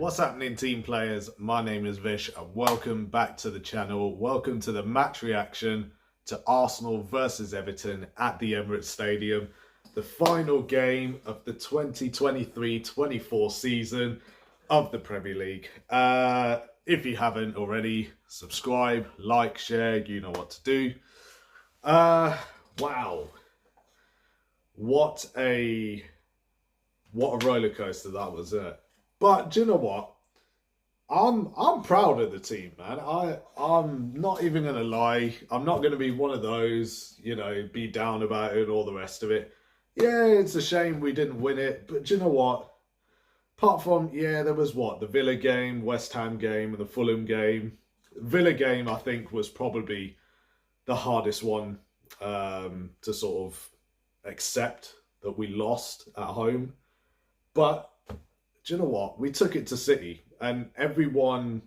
What's happening, team players? My name is Vish and welcome back to the channel. Welcome to the match reaction to Arsenal versus Everton at the Emirates Stadium. The final game of the 2023-24 season of the Premier League. If you haven't already, subscribe, like, share, you know what to do. Wow. What a roller coaster that was. But do you know what? I'm proud of the team, man. I'm not even gonna lie. I'm not gonna be one of those, be down about it and all the rest of it. Yeah, it's a shame we didn't win it, but do you know what? Apart from, there was the Villa game, West Ham game, and the Fulham game. Villa game, I think, was probably the hardest one to sort of accept that we lost at home. But do you know what? We took it to City, and everyone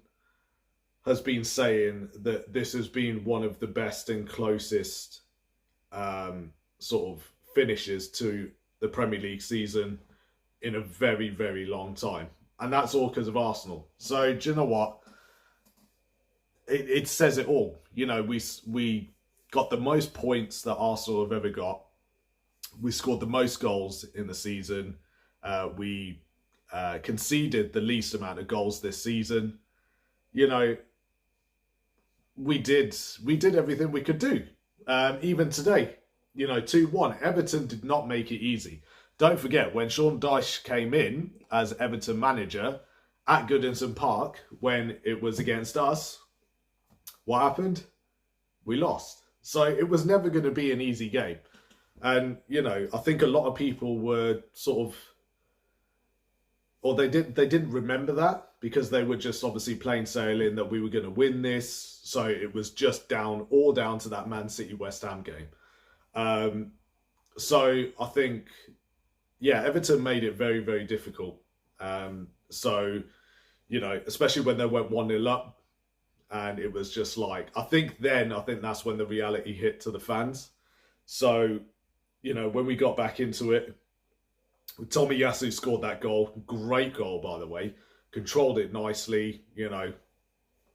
has been saying that this has been one of the best and closest sort of finishes to the Premier League season in a very, very long time. And that's all because of Arsenal. So do you know what? It says it all. We got the most points that Arsenal have ever got. We scored the most goals in the season. We conceded the least amount of goals this season. We did everything we could do. Even today, 2-1. Everton did not make it easy. Don't forget, when Sean Dyche came in as Everton manager at Goodison Park, when it was against us, what happened? We lost. So it was never going to be an easy game. And, I think a lot of people were sort of, or they didn't remember that because they were just obviously plain sailing that we were going to win this. So it was just down to that Man City West Ham game. So I think, Everton made it very, very difficult. So, especially when they went 1-0 up, and it was just like, I think that's when the reality hit to the fans. So, when we got back into it, Tomiyasu scored that goal. Great goal, by the way. Controlled it nicely,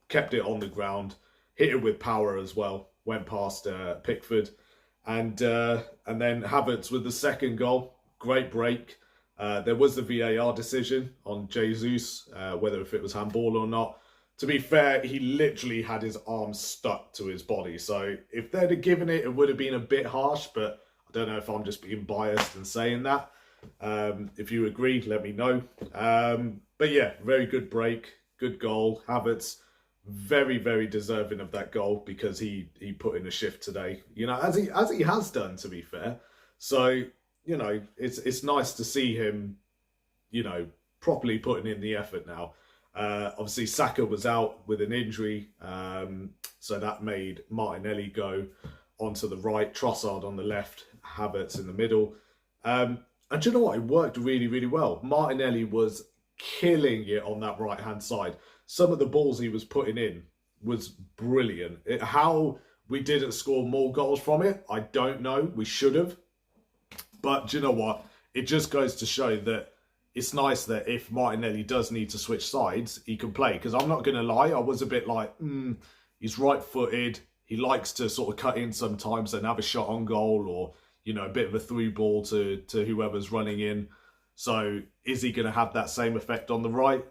kept it on the ground, hit it with power as well. Went past Pickford, and then Havertz with the second goal. Great break. There was the VAR decision on Jesus, whether if it was handball or not. To be fair, he literally had his arm stuck to his body. So if they'd have given it, it would have been a bit harsh. But I don't know if I'm just being biased and saying that. If you agree, let me know. But yeah, very good break, good goal. Havertz, very, very deserving of that goal because he put in a shift today. As he has done, to be fair. So it's nice to see him, properly putting in the effort now. Obviously, Saka was out with an injury, so that made Martinelli go onto the right, Trossard on the left, Havertz in the middle. And do you know what? It worked really, really well. Martinelli was killing it on that right-hand side. Some of the balls he was putting in was brilliant. How we didn't score more goals from it, I don't know. We should have. But do you know what? It just goes to show that it's nice that if Martinelli does need to switch sides, he can play. Because I'm not going to lie, I was a bit like, he's right-footed. He likes to sort of cut in sometimes and have a shot on goal or, a bit of a through ball to whoever's running in. So is he going to have that same effect on the right?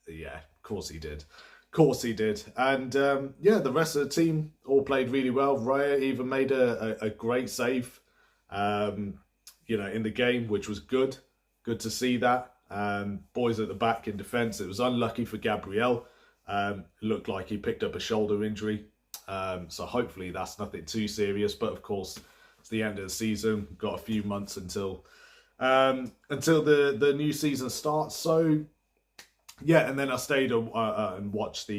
Yeah, of course he did. Of course he did. And the rest of the team all played really well. Raya even made a great save, in the game, which was good. Good to see that. Boys at the back in defence. It was unlucky for Gabriel. Looked like he picked up a shoulder injury. So hopefully that's nothing too serious. But of course, it's the end of the season. We've got a few months until the new season starts. So yeah, and then I stayed and watched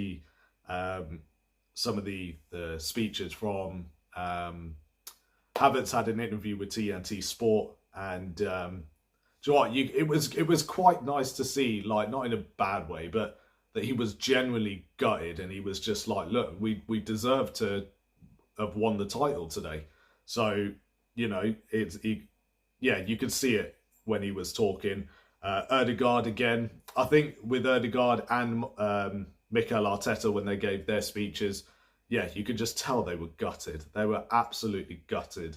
some of the speeches from Havertz. Had an interview with TNT Sport, and do you know what? It was quite nice to see, like, not in a bad way, but that he was genuinely gutted, and he was just like, look, we deserve to have won the title today. So you could see it when he was talking. Ødegaard again. I think with Ødegaard and Mikel Arteta, when they gave their speeches, yeah, you could just tell they were gutted. They were absolutely gutted.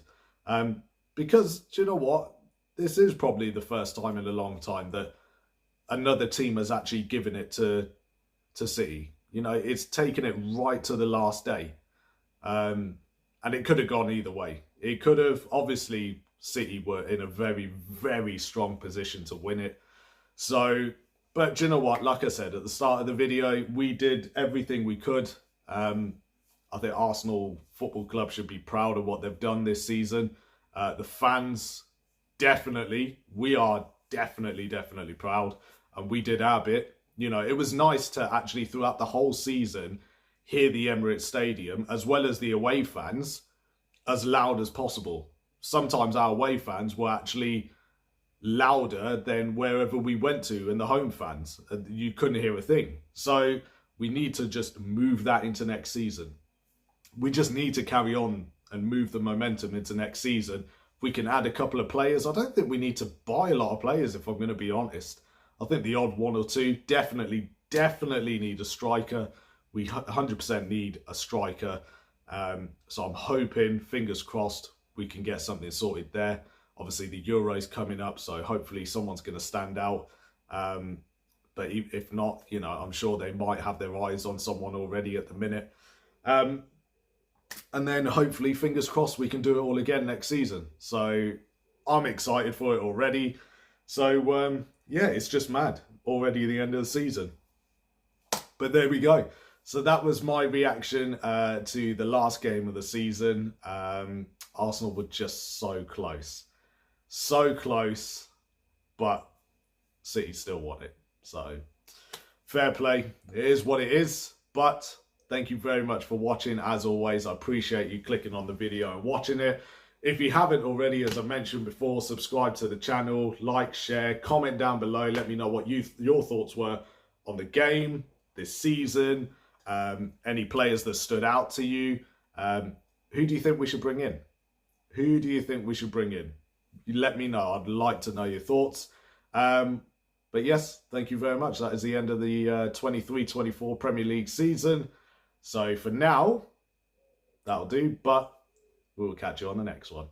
Because, do you know what? This is probably the first time in a long time that another team has actually given it to City. You know, it's taken it right to the last day. And it could have gone either way. It could have, obviously, City were in a very, very strong position to win it. So, but do you know what? Like I said at the start of the video, we did everything we could. I think Arsenal Football Club should be proud of what they've done this season. The fans, definitely, we are definitely proud. And we did our bit. You know, it was nice to actually, throughout the whole season, hear the Emirates Stadium, as well as the away fans, as loud as possible. Sometimes our away fans were actually louder than wherever we went to, and the home fans. You couldn't hear a thing. So we need to just move that into next season. We just need to carry on and move the momentum into next season. We can add a couple of players. I don't think we need to buy a lot of players, if I'm going to be honest. I think the odd one or two, definitely need a striker. We 100% need a striker. So I'm hoping, fingers crossed, we can get something sorted there. Obviously, the Euro's coming up, so hopefully someone's going to stand out. But if not, you know, I'm sure they might have their eyes on someone already at the minute. And then hopefully, fingers crossed, we can do it all again next season. So I'm excited for it already. So, yeah, it's just mad. Already the end of the season. But there we go. So that was my reaction to the last game of the season. Arsenal were just so close. So close, but City still won it. So fair play. It is what it is. But thank you very much for watching. As always, I appreciate you clicking on the video and watching it. If you haven't already, as I mentioned before, subscribe to the channel, like, share, comment down below. Let me know what your thoughts were on the game, this season, any players that stood out to you. Who do you think we should bring in? Who do you think we should bring in? You let me know. I'd like to know your thoughts. But yes, thank you very much. That is the end of the 23-24 Premier League season. So for now, that'll do. But we'll catch you on the next one.